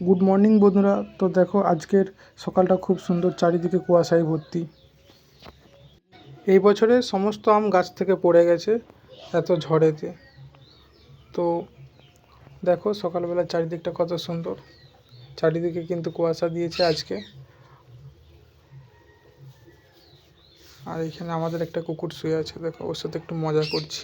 Good morning বন্ধুরা। তো দেখো আজকের সকালটা খুব সুন্দর, চারিদিকে কুয়াশায় ভর্তি। এই বছরে সমস্ত আম গাছ থেকে পড়ে গেছে এত ঝড়েতে। তো দেখো সকালবেলা চারিদিকটা কত সুন্দর, চারিদিকে কিন্তু কুয়াশা দিয়েছে আজকে। আর এখানে আমাদের একটা কুকুর শুয়ে আছে, দেখো ওর সাথে একটু মজা করছি।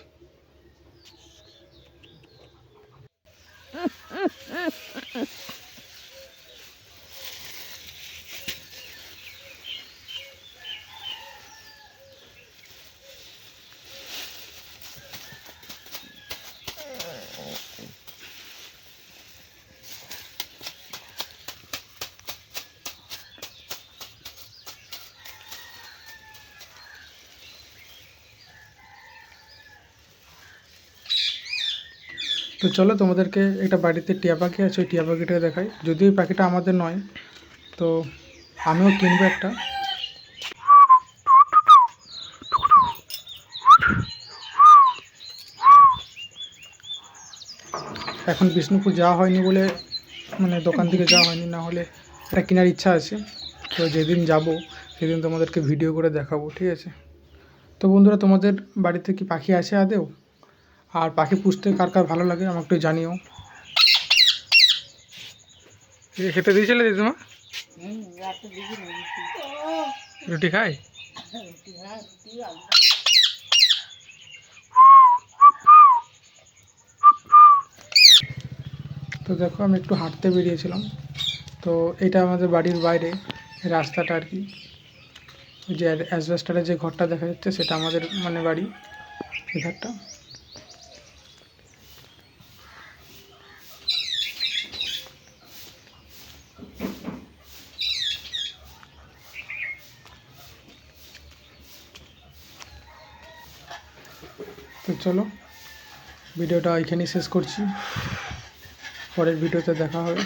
তো চলো তোমাদেরকে একটা বাড়িতে টিয়া পাখি আছে, ওই টিয়া পাখিটা দেখাই। যদিও এই পাখিটা আমাদের নয়, তো আমিও কিনবো একটা। এখন বিষ্ণুপুর যাওয়া হয়নি বলে, মানে দোকান থেকে যাওয়া হয়নি, না হলে এটা কেনার ইচ্ছা আছে। তো যেদিন যাব সেদিন তোমাদেরকে ভিডিও করে দেখাবো, ঠিক আছে? তো বন্ধুরা, তোমাদের বাড়িতে কি পাখি আছে আদেও? আর পাখি পুষতে কার কার ভালো লাগে আমাকে একটু জানিও। খেতে দিয়েছিলে দিদিমা? রুটি খাই। তো দেখো আমি একটু হাঁটতে বেরিয়েছিলাম। তো এটা আমাদের বাড়ির বাইরে রাস্তাটা আর কি। যে অ্যাসবেস্টারের যে ঘরটা দেখা যাচ্ছে সেটা আমাদের মানে বাড়ি, এই ঘরটা। তো চলো ভিডিওটা এখানেই শেষ করছি, পরের ভিডিওতে দেখা হবে।